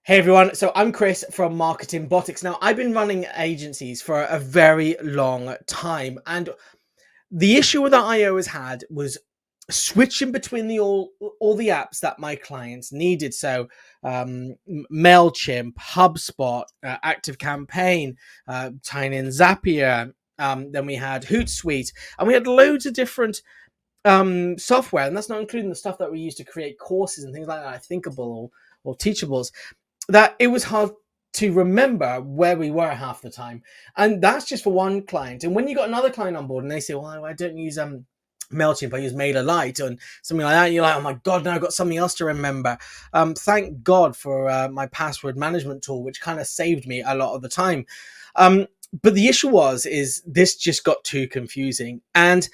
Hey everyone, so I'm Chris from Marketing Botics. Now, I've been running agencies for a very long time, and the issue that I always had was switching between all the apps that my clients needed. So, Mailchimp, HubSpot, ActiveCampaign, Tiny and Zapier. Then we had Hootsuite, and we had loads of different software, and that's not including the stuff that we use to create courses and things like that, Thinkable or Teachables, that it was hard to remember where we were half the time. And that's just for one client. And when you got another client on board and they say, well, I don't use MailChimp, I use MailerLite and something like that, you're like, oh my God, now I've got something else to remember. Thank God for my password management tool, which kind of saved me a lot of the time. But the issue is this just got too confusing. And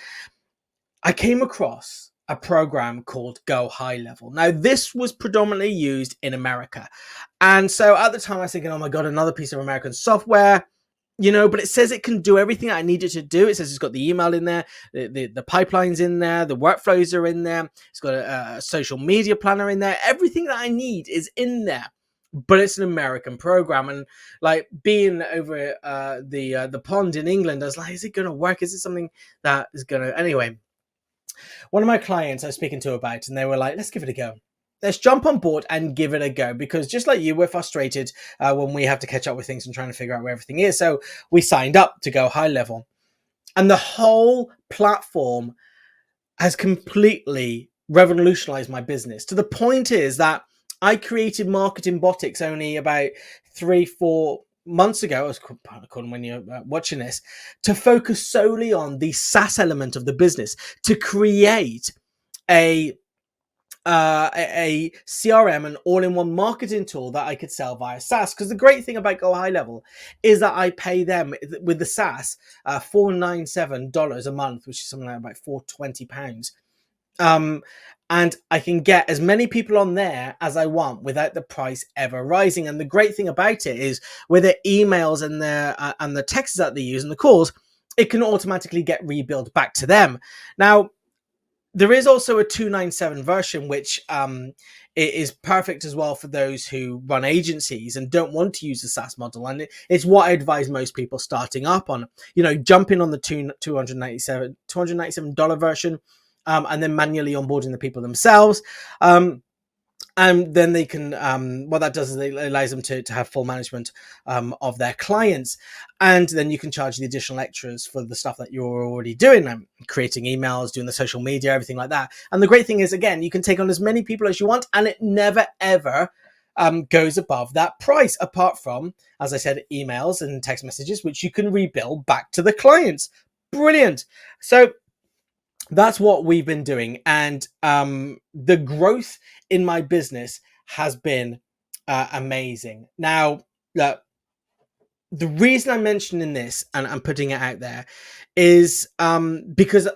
I came across a program called Go HighLevel. Now, this was predominantly used in America. And so at the time, I was thinking, oh my God, another piece of American software, but it says it can do everything I needed to do. It says it's got the email in there, the pipelines in there, the workflows are in there. It's got a social media planner in there. Everything that I need is in there. But it's an American program, and like being over the pond in England, I was like, is it going to work? Is it something that is going to... Anyway, one of my clients I was speaking to about, and they were like, let's give it a go. Let's jump on board and give it a go, because just like you, we're frustrated when we have to catch up with things and trying to figure out where everything is. So we signed up to Go HighLevel, and the whole platform has completely revolutionized my business, to the point is that I created Marketing Botics only about 3-4 months ago, when you're watching this, to focus solely on the SaaS element of the business, to create a CRM, an all-in-one marketing tool that I could sell via SaaS. Because the great thing about Go HighLevel is that I pay them with the SaaS $497 a month, which is something like about £420. And I can get as many people on there as I want without the price ever rising. And the great thing about it is, with the emails and the texts that they use and the calls, it can automatically get rebilled back to them. Now, there is also a 297 version, which it is perfect as well for those who run agencies and don't want to use the SaaS model. And it's what I advise most people starting up on. Jumping on the $297 version, and then manually onboarding the people themselves. And then they can, what that does is it allows them to have full management of their clients. And then you can charge the additional extras for the stuff that you're already doing, creating emails, doing the social media, everything like that. And the great thing is, again, you can take on as many people as you want, and it never, ever goes above that price, apart from, as I said, emails and text messages, which you can rebill back to the clients. Brilliant. So that's what we've been doing, and the growth in my business has been amazing. Now, the reason I'm mentioning this and I'm putting it out there is because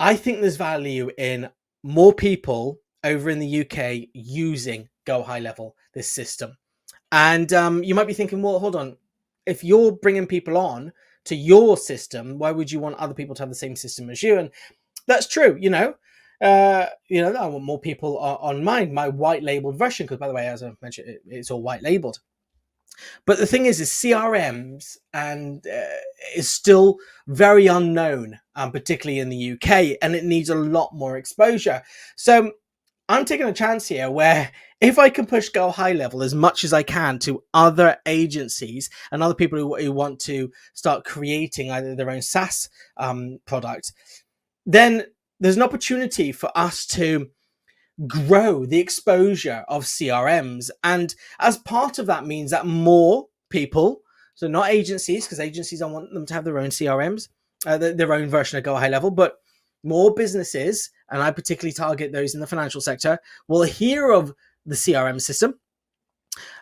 I think there's value in more people over in the UK using Go HighLevel, this system. And you might be thinking, well, hold on, if you're bringing people on to your system, why would you want other people to have the same system as you? And that's true, I want more people on mine, my white labeled version, because by the way, as I mentioned, it's all white labeled. But the thing is CRMs and is still very unknown, particularly in the UK, and it needs a lot more exposure. So I'm taking a chance here where, if I can push Go HighLevel as much as I can to other agencies and other people who want to start creating either their own SaaS product, then there's an opportunity for us to grow the exposure of CRMs. And as part of that means that more people, so not agencies, because agencies, I want them to have their own CRMs, their own version of Go HighLevel, but more businesses, and I particularly target those in the financial sector, will hear of the CRM system,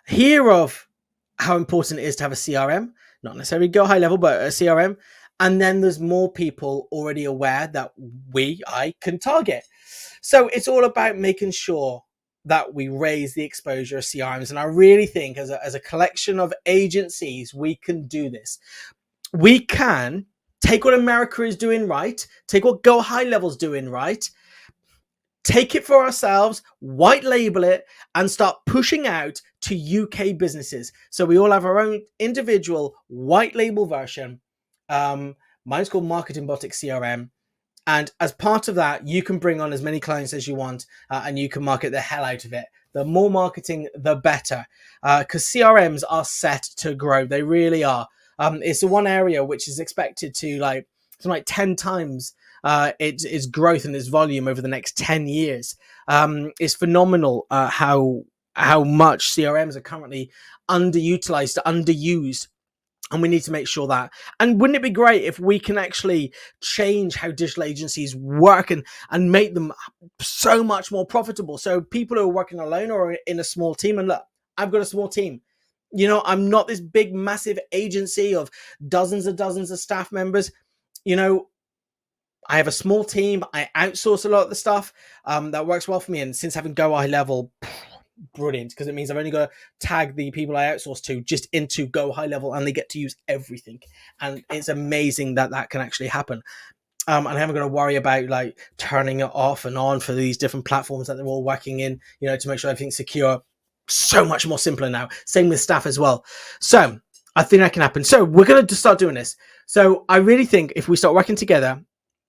hear of how important it is to have a CRM, not necessarily Go HighLevel, but a CRM. And then there's more people already aware that I can target. So it's all about making sure that we raise the exposure of CRMs. And I really think as a collection of agencies, we can do this. We can take what America is doing right, take what Go HighLevel's doing right, take it for ourselves, white label it, and start pushing out to UK businesses. So we all have our own individual white label version. Mine's called Marketing Botics CRM. And as part of that, you can bring on as many clients as you want, and you can market the hell out of it. The more marketing, the better, because CRMs are set to grow. They really are. It's the one area which is expected to something like 10 times its growth and its volume over the next 10 years. It's phenomenal how much CRMs are currently underutilized, underused, and we need to make sure that. And wouldn't it be great if we can actually change how digital agencies work and make them so much more profitable? So people who are working alone or in a small team, and look, I've got a small team. I'm not this big, massive agency of dozens of staff members. I have a small team. I outsource a lot of the stuff that works well for me. And since having Go HighLevel, brilliant, because it means I've only got to tag the people I outsource to just into Go HighLevel, and they get to use everything. And it's amazing that can actually happen. And I haven't got to worry about turning it off and on for these different platforms that they're all working in, to make sure everything's secure. So much more simpler now. Same with staff as well. So I think that can happen. So we're going to start doing this. So I really think if we start working together,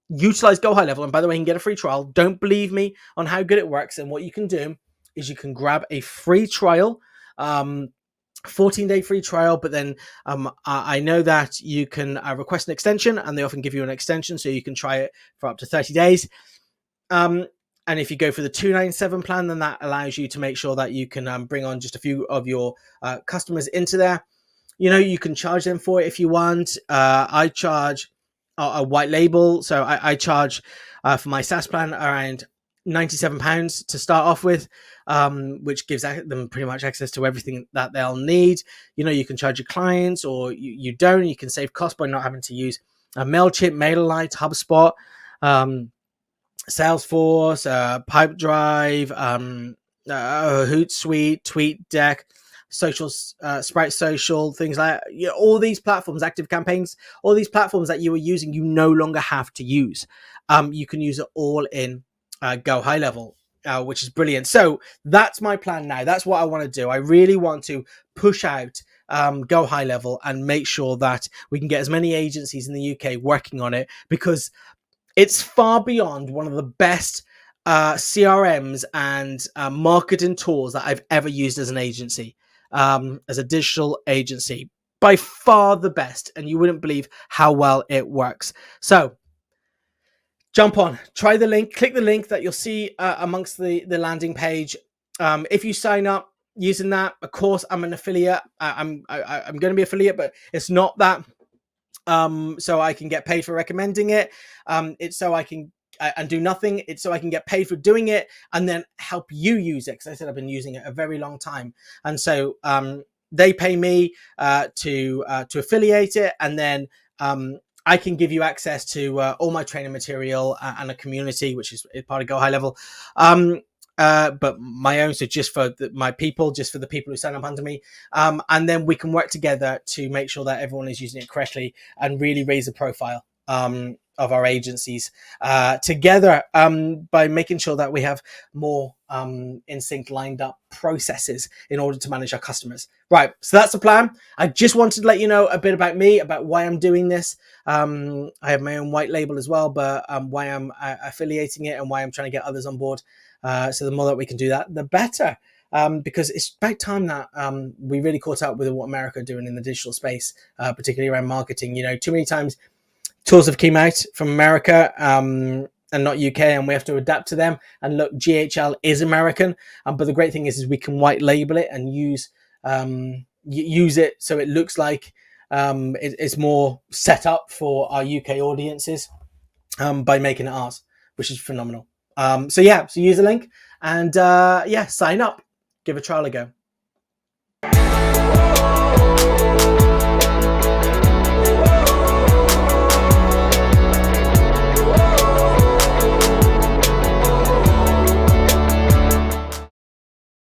utilize Go HighLevel, and by the way, you can get a free trial. Don't believe me on how good it works, and what you can do is you can grab a free trial, 14-day free trial, but then I know that you can request an extension, and they often give you an extension, so you can try it for up to 30 days. And if you go for the 297 plan, then that allows you to make sure that you can bring on just a few of your customers into there. You can charge them for it if you want. I charge a white label, so I charge for my SaaS plan around £97 to start off with, which gives them pretty much access to everything that they'll need. You can charge your clients, or you don't. You can save cost by not having to use MailChimp, MailerLite, HubSpot, Salesforce, Pipedrive, Hootsuite, TweetDeck, Social, Sprite Social, things like that. All these platforms, Active Campaigns, all these platforms that you were using, you no longer have to use. You can use it all in Go HighLevel, which is brilliant. So that's my plan now. That's what I want to do. I really want to push out Go HighLevel and make sure that we can get as many agencies in the UK working on it, because it's far beyond one of the best CRMs and marketing tools that I've ever used as an agency, as a digital agency. By far the best, and you wouldn't believe how well it works. So jump on, try the link, click the link that you'll see amongst the landing page. If you sign up using that, of course, I'm an affiliate. I'm going to be affiliate, but it's not that. So I can get paid for recommending it. It's so I can and do nothing. It's so I can get paid for doing it and then help you use it. Because I said I've been using it a very long time, and so they pay me to affiliate it, and then I can give you access to all my training material and a community, which is part of Go HighLevel. But my own, so just for my people, just for the people who sign up under me. And then we can work together to make sure that everyone is using it correctly and really raise the profile of our agencies together by making sure that we have more in sync lined up processes in order to manage our customers. Right, so that's the plan. I just wanted to let you know a bit about me, about why I'm doing this. I have my own white label as well, but why I'm affiliating it and why I'm trying to get others on board. So the more that we can do that, the better. Because it's about time that we really caught up with what America are doing in the digital space, particularly around marketing. Too many times tools have come out from America and not UK, and we have to adapt to them. And look, GHL is American, but the great thing is we can white label it and use it so it looks like it's more set up for our UK audiences by making it ours, which is phenomenal. So use the link and sign up, give a trial a go.